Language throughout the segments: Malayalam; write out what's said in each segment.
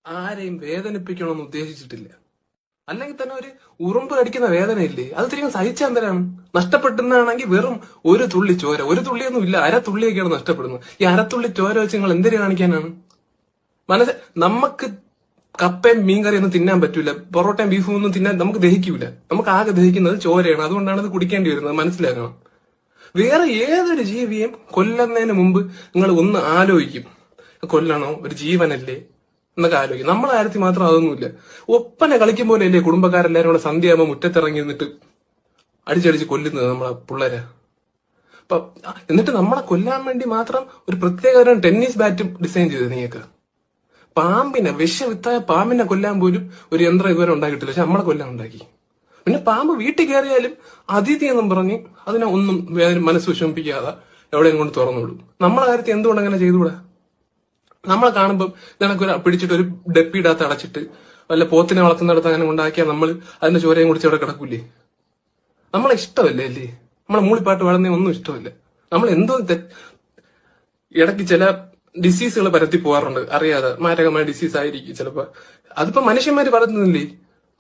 ആരെയും വേദനിപ്പിക്കണമെന്ന് ഉദ്ദേശിച്ചിട്ടില്ല. അല്ലെങ്കിൽ തന്നെ ഒരു ഉറുമ്പ് കടിക്കുന്ന വേദനയില്ലേ, അത് തിരികെ സഹിച്ചാൽ എന്തിനാണ്? നഷ്ടപ്പെടുന്നതാണെങ്കിൽ വെറും ഒരു തുള്ളി ചോര, ഒരു തുള്ളിയൊന്നും ഇല്ല, അര തുള്ളിയൊക്കെയാണ് നഷ്ടപ്പെടുന്നത്. ഈ അരത്തുള്ളി ചോര വെച്ച് നിങ്ങൾ എന്തിനു കാണിക്കാനാണ്? മനസ്സ് നമുക്ക് കപ്പയും മീൻകറിയൊന്നും തിന്നാൻ പറ്റൂല, പൊറോട്ടയും ബീഫും ഒന്നും തിന്നാൻ നമുക്ക് ദഹിക്കൂല. നമുക്ക് ആകെ ദഹിക്കുന്നത് ചോരയാണ്. അതുകൊണ്ടാണ് അത് കുടിക്കേണ്ടി വരുന്നത്, മനസ്സിലാക്കണം. വേറെ ഏതൊരു ജീവിയും കൊല്ലുന്നതിന് മുമ്പ് നിങ്ങൾ ഒന്ന് ആലോചിക്കും, കൊല്ലണോ, ഒരു ജീവനല്ലേ എന്നൊക്കെ ആലോചിക്കും. നമ്മളെ കാര്യത്തിൽ മാത്രം അതൊന്നുമില്ല. ഒപ്പന കളിക്കും പോലെ അല്ലേ കുടുംബക്കാരെല്ലാരും കൂടെ സന്ധ്യയാകുമ്പോൾ മുറ്റത്തിറങ്ങി നിന്നിട്ട് അടിച്ചടിച്ച് കൊല്ലുന്നത് നമ്മളെ പിള്ളേരെ. അപ്പൊ എന്നിട്ട് നമ്മളെ കൊല്ലാൻ വേണ്ടി മാത്രം ഒരു പ്രത്യേക ടെന്നീസ് ബാറ്റും ഡിസൈൻ ചെയ്തത് നീയൊക്കെ. പാമ്പിനെ, വിഷവിത്തായ പാമ്പിനെ കൊല്ലാൻ പോലും ഒരു യന്ത്രം ഇതുവരെ ഉണ്ടാക്കിയിട്ടില്ല, പക്ഷെ നമ്മളെ കൊല്ലാൻ ഉണ്ടാക്കി. പിന്നെ പാമ്പ് വീട്ടിൽ കയറിയാലും അതിഥി എന്നും പറഞ്ഞ് അതിനെ ഒന്നും മനസ്സ് വിഷമിപ്പിക്കാതെ എവിടെയും കൊണ്ട് തുറന്നുവിടും. നമ്മളെ കാര്യത്തിൽ എന്തുകൊണ്ട് അങ്ങനെ ചെയ്തുകൂടാ? നമ്മളെ കാണുമ്പോൾ നിനക്കൊരു പിടിച്ചിട്ട് ഒരു ഡപ്പിയിടാത്ത അടച്ചിട്ട് വല്ല പോത്തിനെ വളർത്തുന്നിടത്ത് അങ്ങനെ ഉണ്ടാക്കിയാൽ നമ്മൾ അതിന്റെ ചോരയും കുടിച്ച് അവിടെ കിടക്കൂലേ? നമ്മളെ ഇഷ്ടമല്ലേ അല്ലേ? നമ്മളെ മൂളിപ്പാട്ട് പാടുന്ന ഒന്നും ഇഷ്ടമല്ല. നമ്മൾ എന്തോ ഇടയ്ക്ക് ചില ഡിസീസുകൾ പരത്തി പോകാറുണ്ട് അറിയാതെ, മാരകമായ ഡിസീസ് ആയിരിക്കും ചിലപ്പോ. അതിപ്പോ മനുഷ്യന്മാര് പരത്തുന്നില്ലേ?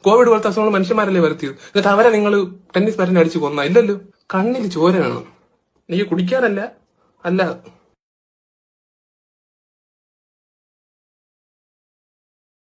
കോവിഡ് പോലത്തെ അസുഖങ്ങൾ മനുഷ്യന്മാരല്ലേ വരുത്തിയത്? എന്നിട്ട് അവരെ നിങ്ങൾ ടെന്നീസ് ബാറ്റിനെ അടിച്ചു കൊന്ന? ഇല്ലല്ലോ. കണ്ണിൽ ചോര വേണം, എനിക്ക് കുടിക്കാനല്ല, അല്ല